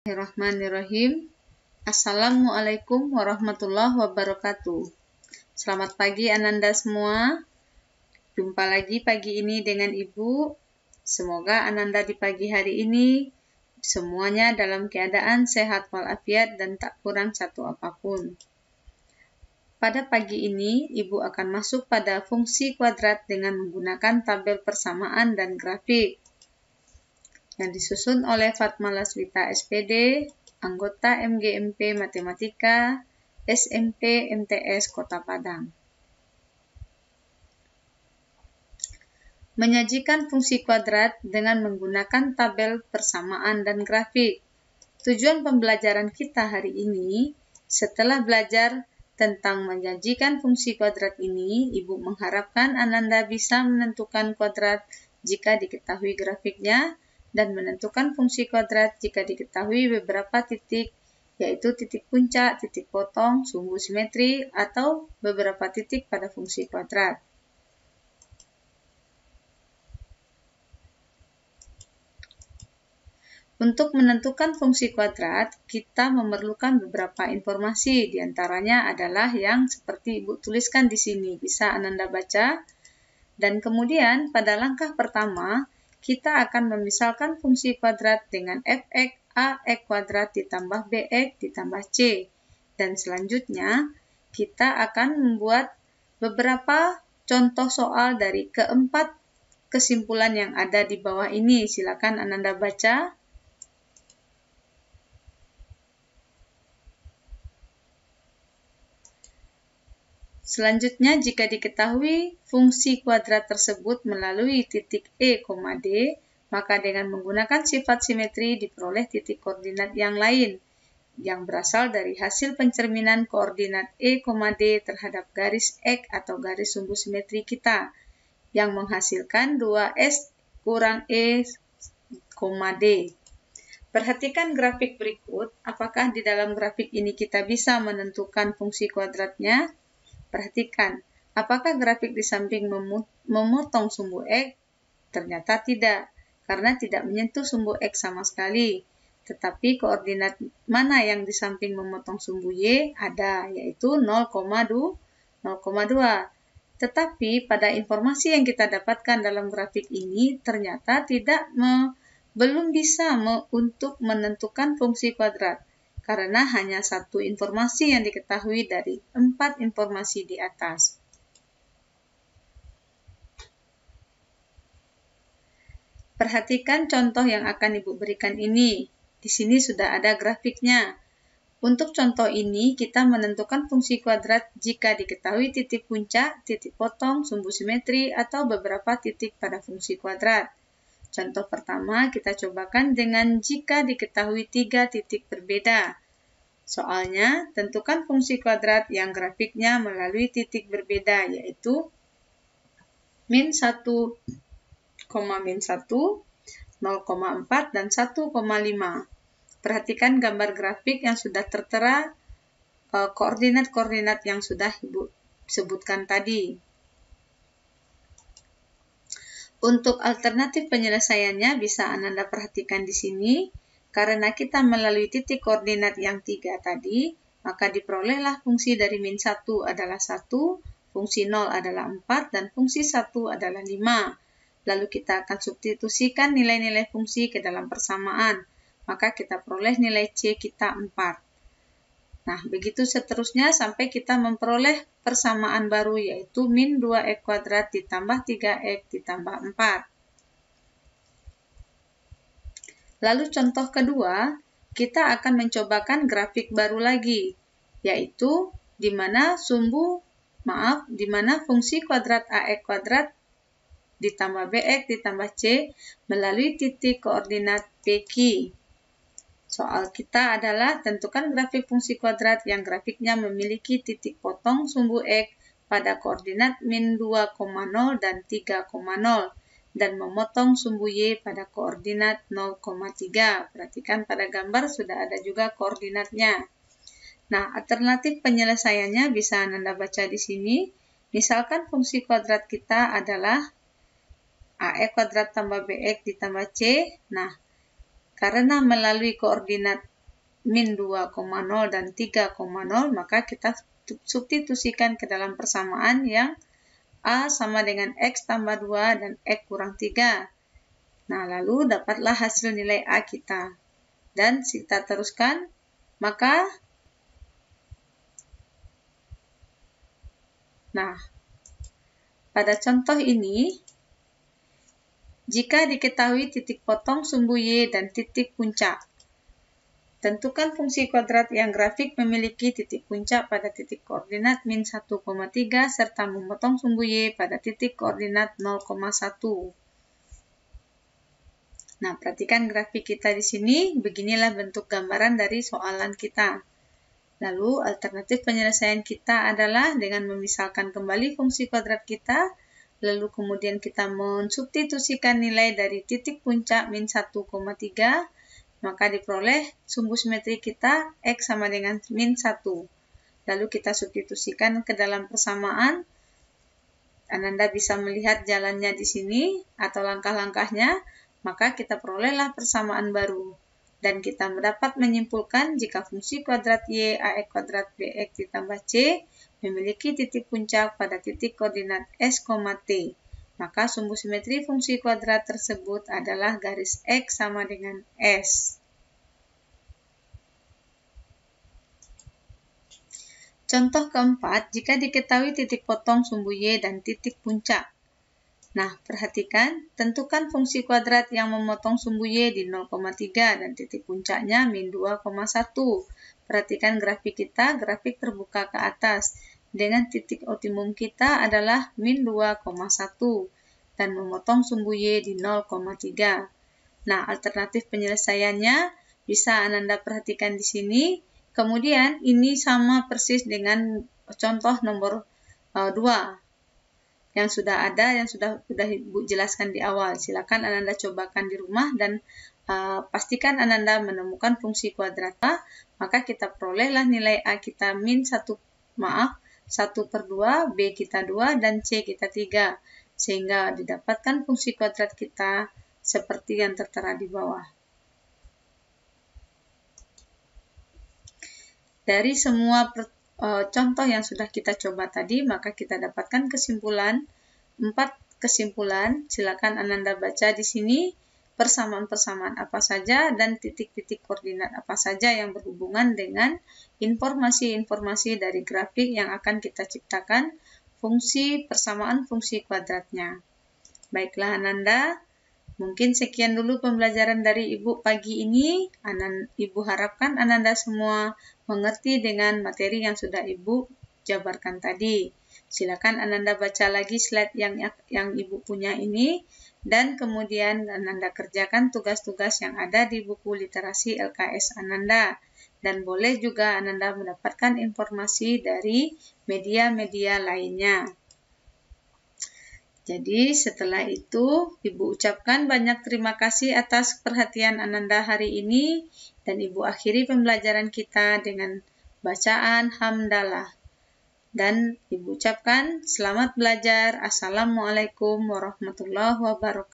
Bismillahirrahmanirrahim. Assalamualaikum warahmatullahi wabarakatuh. Selamat pagi Ananda semua. Jumpa lagi pagi ini dengan Ibu. Semoga Ananda di pagi hari ini semuanya dalam keadaan sehat walafiat dan tak kurang satu apapun. Pada pagi ini Ibu akan masuk pada fungsi kuadrat dengan menggunakan tabel persamaan dan grafik yang disusun oleh Fatma Laswita SPD, anggota MGMP Matematika, SMP MTS Kota Padang. Menyajikan fungsi kuadrat dengan menggunakan tabel persamaan dan grafik. Tujuan pembelajaran kita hari ini, setelah belajar tentang menyajikan fungsi kuadrat ini, Ibu mengharapkan Ananda bisa menentukan kuadrat jika diketahui grafiknya, dan menentukan fungsi kuadrat jika diketahui beberapa titik, yaitu titik puncak, titik potong, sumbu simetri, atau beberapa titik pada fungsi kuadrat. Untuk menentukan fungsi kuadrat, kita memerlukan beberapa informasi, diantaranya adalah yang seperti Ibu tuliskan di sini, bisa Ananda baca. Dan kemudian pada langkah pertama, kita akan memisalkan fungsi kuadrat dengan f(x) ax kuadrat ditambah bx ditambah c. Dan selanjutnya, kita akan membuat beberapa contoh soal dari keempat kesimpulan yang ada di bawah ini. Silakan Ananda baca. Selanjutnya, jika diketahui fungsi kuadrat tersebut melalui titik E, D, maka dengan menggunakan sifat simetri diperoleh titik koordinat yang lain, yang berasal dari hasil pencerminan koordinat E, D terhadap garis X atau garis sumbu simetri kita, yang menghasilkan 2S kurang E, D. Perhatikan grafik berikut, apakah di dalam grafik ini kita bisa menentukan fungsi kuadratnya? Perhatikan, apakah grafik di samping memotong sumbu X? Ternyata tidak, karena tidak menyentuh sumbu X sama sekali. Tetapi koordinat mana yang di samping memotong sumbu Y? Ada, yaitu 0,2. Tetapi pada informasi yang kita dapatkan dalam grafik ini, ternyata belum bisa untuk menentukan fungsi kuadrat, karena hanya satu informasi yang diketahui dari 4 informasi di atas. Perhatikan contoh yang akan Ibu berikan ini. Di sini sudah ada grafiknya. Untuk contoh ini, kita menentukan fungsi kuadrat jika diketahui titik puncak, titik potong, sumbu simetri, atau beberapa titik pada fungsi kuadrat. Contoh pertama, kita cobakan dengan jika diketahui 3 titik berbeda. Soalnya, tentukan fungsi kuadrat yang grafiknya melalui titik berbeda, yaitu min 1, min 1, 0,4, dan 1,5. Perhatikan gambar grafik yang sudah tertera koordinat-koordinat yang sudah Ibu sebutkan tadi. Untuk alternatif penyelesaiannya bisa Ananda perhatikan di sini. Karena kita melalui titik koordinat yang 3 tadi, maka diperolehlah fungsi dari min 1 adalah 1, fungsi 0 adalah 4, dan fungsi 1 adalah 5. Lalu kita akan substitusikan nilai-nilai fungsi ke dalam persamaan, maka kita peroleh nilai C kita 4. Nah, begitu seterusnya sampai kita memperoleh persamaan baru, yaitu min 2x kuadrat ditambah 3x ditambah 4. Lalu contoh kedua, kita akan mencobakan grafik baru lagi, yaitu di mana fungsi kuadrat ax kuadrat ditambah bx ditambah c melalui titik koordinat PQ. Soal kita adalah tentukan grafik fungsi kuadrat yang grafiknya memiliki titik potong sumbu X pada koordinat min 2,0 dan 3,0 dan memotong sumbu Y pada koordinat 0,3. Perhatikan pada gambar sudah ada juga koordinatnya. Nah, alternatif penyelesaiannya bisa Anda baca di sini. Misalkan fungsi kuadrat kita adalah AX kuadrat tambah BX ditambah C. Nah, karena melalui koordinat min 2,0 dan 3,0, maka kita substitusikan ke dalam persamaan yang A sama dengan X tambah 2 dan X kurang 3. Nah, lalu dapatlah hasil nilai A kita. Dan kita teruskan, maka pada contoh ini, jika diketahui titik potong sumbu Y dan titik puncak, tentukan fungsi kuadrat yang grafik memiliki titik puncak pada titik koordinat min 1,3 serta memotong sumbu Y pada titik koordinat 0,1. Nah, perhatikan grafik kita di sini, beginilah bentuk gambaran dari soalan kita. Lalu, alternatif penyelesaian kita adalah dengan memisalkan kembali fungsi kuadrat kita, lalu kemudian kita mensubstitusikan nilai dari titik puncak min 1,3, maka diperoleh sumbu simetri kita X sama dengan min 1. Lalu kita substitusikan ke dalam persamaan. Ananda bisa melihat jalannya di sini atau langkah-langkahnya, maka kita perolehlah persamaan baru. Dan kita dapat menyimpulkan jika fungsi kuadrat Y AX kuadrat BX ditambah C memiliki titik puncak pada titik koordinat S, T. Maka sumbu simetri fungsi kuadrat tersebut adalah garis X sama dengan S. Contoh keempat, jika diketahui titik potong sumbu Y dan titik puncak. Nah, perhatikan, tentukan fungsi kuadrat yang memotong sumbu Y di 0,3 dan titik puncaknya min 2,1. Perhatikan grafik kita, grafik terbuka ke atas, dengan titik optimum kita adalah min 2,1 dan memotong sumbu Y di 0,3. Nah, alternatif penyelesaiannya bisa Ananda perhatikan di sini. Kemudian, ini sama persis dengan contoh nomor 2. Yang sudah ada, yang sudah Ibu jelaskan di awal. Silakan Ananda cobakan di rumah dan pastikan Ananda menemukan fungsi kuadrat A, maka kita perolehlah nilai A kita min 1/2, B kita 2, dan C kita 3. Sehingga didapatkan fungsi kuadrat kita seperti yang tertera di bawah. Dari semua contoh yang sudah kita coba tadi, maka kita dapatkan kesimpulan, 4 kesimpulan. Silakan Ananda baca di sini persamaan-persamaan apa saja dan titik-titik koordinat apa saja yang berhubungan dengan informasi-informasi dari grafik yang akan kita ciptakan fungsi persamaan fungsi kuadratnya. Baiklah Ananda, mungkin sekian dulu pembelajaran dari Ibu pagi ini. Ibu harapkan Ananda semua mengerti dengan materi yang sudah Ibu jabarkan tadi. Silakan Ananda baca lagi slide yang Ibu punya ini, dan kemudian Ananda kerjakan tugas-tugas yang ada di buku literasi LKS Ananda. Dan boleh juga Ananda mendapatkan informasi dari media-media lainnya. Jadi setelah itu, Ibu ucapkan banyak terima kasih atas perhatian Ananda hari ini, dan Ibu akhiri pembelajaran kita dengan bacaan hamdalah. Dan Ibu ucapkan selamat belajar. Assalamualaikum warahmatullahi wabarakatuh.